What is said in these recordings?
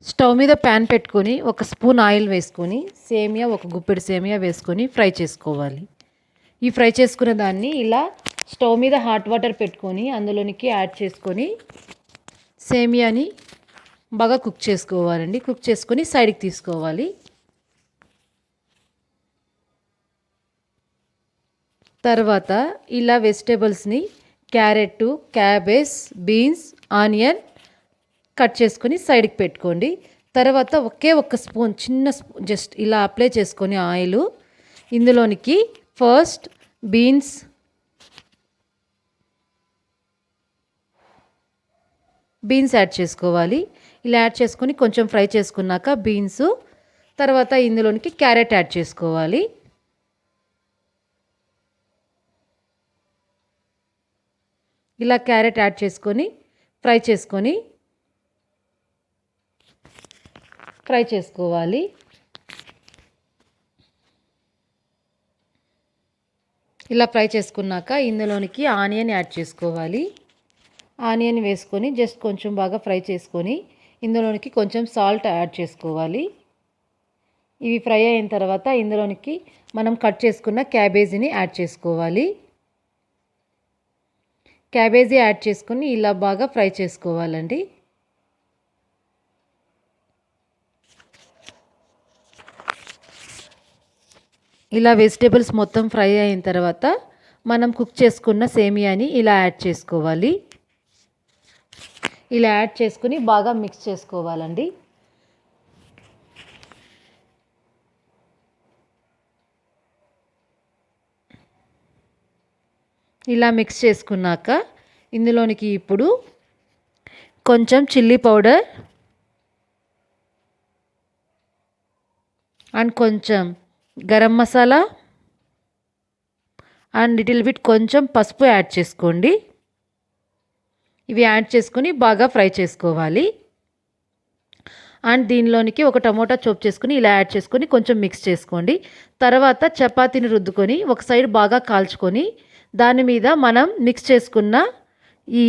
Stove మీద pan పెట్టుకొని ఒక స్పూన్ ఆయిల్ వేసుకొని సేమియా ఒక గుప్పెడు సేమియా వేసుకొని ఫ్రై చేసుకోవాలి. ఈ ఫ్రై చేసుకున్న దాన్ని ఇలా స్టవ్ మీద హాట్ వాటర్ పెట్టుకొని అందులోనికి యాడ్ చేసుకొని సేమియాని బాగా కుక్ చేసుకోవాలండి. కుక్ చేసుకొని సైడ్కి తీసుకోవాలి. తర్వాత ఇలా వెజిటేబుల్స్ని carrot, cabbage, beans, onion cut చేసుకొని సైడ్కి పెట్టుకోండి. తర్వాత ఒక్క స్పూన్ చిన్న స్పూన్ జస్ట్ ఇలా అప్లై చేసుకొని ఆయిల్ ఇందులోనికి ఫస్ట్ బీన్స్, యాడ్ చేసుకోవాలి. ఇలా యాడ్ చేసుకొని కొంచెం ఫ్రై చేసుకున్నాక బీన్స్ తర్వాత ఇందులోనికి క్యారెట్ యాడ్ చేసుకోవాలి. ఇలా క్యారెట్ యాడ్ చేసుకొని ఫ్రై చేసుకోవాలి. ఇలా ఫ్రై చేసుకున్నాక ఇందులోనికి ఆనియన్ యాడ్ చేసుకోవాలి. ఆనియన్ వేసుకొని జస్ట్ కొంచెం బాగా ఫ్రై చేసుకొని ఇందులోనికి కొంచెం సాల్ట్ యాడ్ చేసుకోవాలి. ఇవి ఫ్రై అయిన తర్వాత ఇందులోనికి మనం కట్ చేసుకున్న క్యాబేజీని యాడ్ చేసుకోవాలి. క్యాబేజీ యాడ్ చేసుకొని ఇలా బాగా ఫ్రై చేసుకోవాలండి. ఇలా వెజిటేబుల్స్ మొత్తం ఫ్రై అయిన తర్వాత మనం కుక్ చేసుకున్న సేమియాని ఇలా యాడ్ చేసుకోవాలి. ఇలా యాడ్ చేసుకుని బాగా మిక్స్ చేసుకోవాలండి. ఇలా మిక్స్ చేసుకున్నాక ఇందులోనికి ఇప్పుడు కొంచెం చిల్లీ పౌడర్ అండ్ కొంచెం garam masala and little bit కొంచెం పసుపు యాడ్ చేసుకోండి. ఇవి యాడ్ చేసుకొని బాగా ఫ్రై చేసుకోవాలి. అండ్ దీనిలోనికి ఒక టమోటా చాప్ చేసుకొని ఇలా యాడ్ చేసుకొని కొంచెం మిక్స్ చేసుకోండి. తర్వాత చపాతీని రుద్దుకొని ఒక సైడ్ బాగా కాల్చుకొని దాని మీద మనం మిక్స్ చేసుకున్న ఈ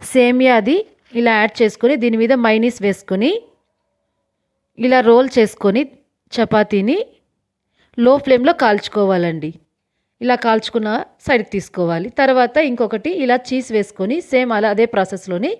సేమియాది ఇలా యాడ్ చేసుకొని దీని మీద మైనీస్ వేసుకొని ఇలా రోల్ చేసుకొని చపాతీని లో ఫ్లేమ్లో కాల్చుకోవాలండి. ఇలా కాల్చుకున్న సైడ్కి తీసుకోవాలి. తర్వాత ఇంకొకటి ఇలా చీజ్ వేసుకొని సేమ్ అదే ప్రాసెస్లోని